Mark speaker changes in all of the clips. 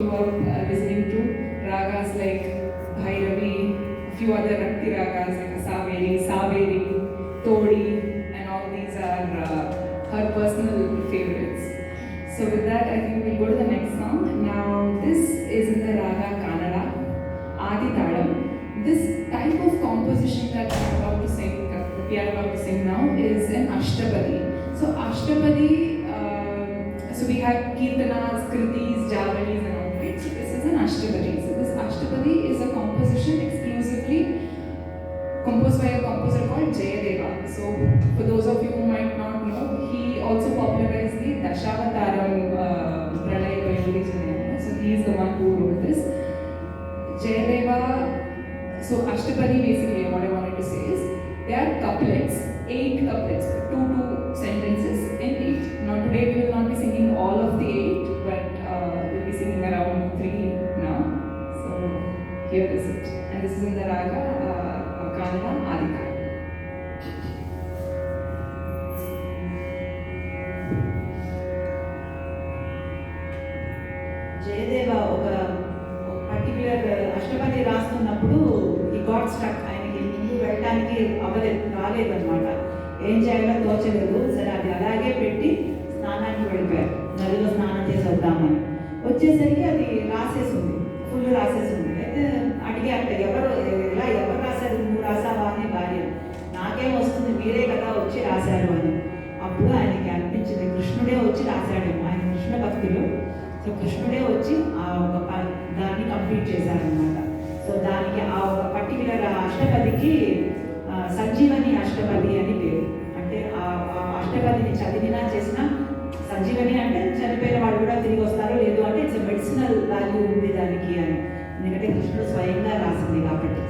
Speaker 1: Listening to ragas like Bhairavi, a few other Rakti ragas like Saveri, Todi, and all these are her personal favorites. So with that, I think we'll go to the next song. Now, this is in the raga Kannada, Adi Talam. This type of composition that we are about to sing now is an Ashtapadi. So Ashtapadi, so we have Kirtanas, Kritis, Javalis and all, right? So this is an Ashtapadi. So this Ashtapadi is a composition exclusively composed by a composer called Jayadeva. So for those of you who might not know, he also popularized the Dashavataram Pralaya Vayoli Janayana. So he is the one who wrote this. Jayadeva, so Ashtapadi basically what I wanted to say is, they are couplets, 8 couplets, 2 sentences in 8. Now today we will not be singing all of the 8, but we'll be singing around 3 now. So here is it. And this is in the raga Kannada Adita.
Speaker 2: Jayadeva ఒక particular అష్టపది రాస్తున్నప్పుడు ఈ got struck, ఆయనకి ముందు వెళ్ళడానికి రాలేదన్నమాట. ఏం చేయాలో తోచలేదు. సరే అది అలాగే పెట్టి స్నానానికి వెళ్ళిపోయారు. నదిలో స్నానం చేసి వద్దామని వచ్చేసరికి అది రాసేసింది, ఫుల్ రాసేసింది. అయితే అడిగాక ఎవరు రాశారు, నువ్వు రాసావా అని భార్య. నాకేం వస్తుంది, మీరే కదా వచ్చి రాశారు అని. అప్పుడు ఆయనకి అనిపించింది కృష్ణుడే వచ్చి రాశాడేమో, ఆయన కృష్ణ భక్తులు. సో కృష్ణుడే వచ్చి ఆ ఒక దాన్ని కంప్లీట్ చేశారనమాట. సో దానికి ఆ ఒక పర్టిక్యులర్ అష్టపదికి సంజీవని అష్టపది అని పేరు. అంటే ఆ అష్టపదిని చదివినా చేసినా, సంజీవని అంటే చనిపోయిన వాళ్ళు కూడా తిరిగి వస్తారు, లేదు అంటే ఇట్స్ మెడిసినల్ వాల్యూ ఉంది దానికి అని. ఎందుకంటే కృష్ణుడు స్వయంగా రాసింది కాబట్టి.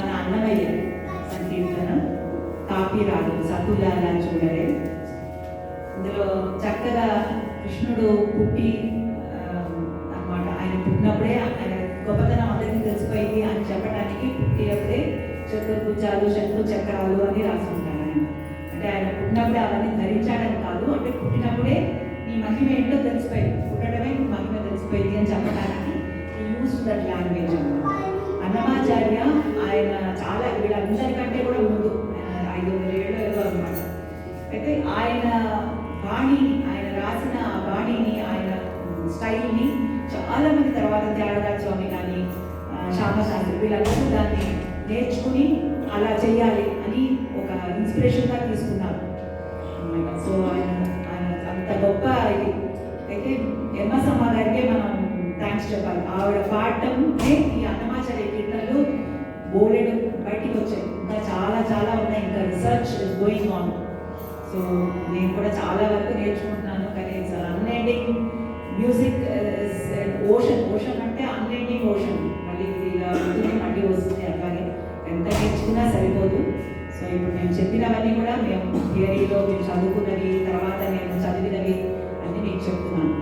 Speaker 2: మన అన్నమయ్య సంకీర్తన కాపీ రాదు సతులాల చూడరే. ఇందులో చక్కగా కృష్ణుడు పుట్టి అన్నమాట, ఆయన పుట్టినప్పుడే ఆయన గొప్పతనం అందరికీ తెలిసిపోయింది అని చెప్పడానికి పుట్టినప్పుడే చతుర్భుజాలు శంకు చక్రాలు అని రాసుకుంటారు ఆయన. అంటే ఆయన పుట్టినప్పుడే అవన్నీ ధరించాడని కాదు, అంటే పుట్టినప్పుడే ఈ మహిమ ఏంటో తెలిసిపోయింది, పుట్టడమే మహిమ తెలిసిపోయింది అని చెప్పడానికి యూజ్ దట్ లాంగ్వేజ్ అన్నమాట. అన్నమాచార్య ఆయన చాలా వీళ్ళందరికంటే కూడా ముందు 500 ఏళ్ళు ఏదో అనమాట. అయితే ఆయన బాణి, ఆయన రాసిన ఆ బాణిని, ఆయన స్టైల్ని చాలా మంది తర్వాత త్యాగరాజ స్వామి కానీ శ్యామశాస్త్రి వీళ్ళందరూ దాన్ని నేర్చుకుని అలా చేయాలి అని ఒక ఇన్స్పిరేషన్గా తీసుకున్నారు అన్నమాట. సో ఆయన ఆయన అంత గొప్ప ఇది. అయితే ఎమ్మసమ్మ గారికే మనం థ్యాంక్స్ చెప్పాలి. ఆవిడ పాడటంనే ఈ అన్నమాచార్య కీర్తనలు బోలెడు బయటికి వచ్చాయి. ఇంకా చాలా చాలా ఉన్నాయి, ఇంకా research is going on. So నేను కూడా చాలా వరకు నేర్చుకుంటున్నాను. కానీ it's unending music is ocean. Ocean అంటే అన్ఎండింగ్ ఓషన్, మళ్ళీ ఇది ఇలా ఉంటుంది మళ్ళీ వస్తుంది, అట్లాగే ఎంత నేర్చుకున్నా సరిపోదు. సో ఇప్పుడు నేను చెప్పినవన్నీ కూడా మేము థియరీలో మీరు చదువుకున్నవి, తర్వాత నేను చదివినవి అన్నీ మీకు చెప్తున్నాను.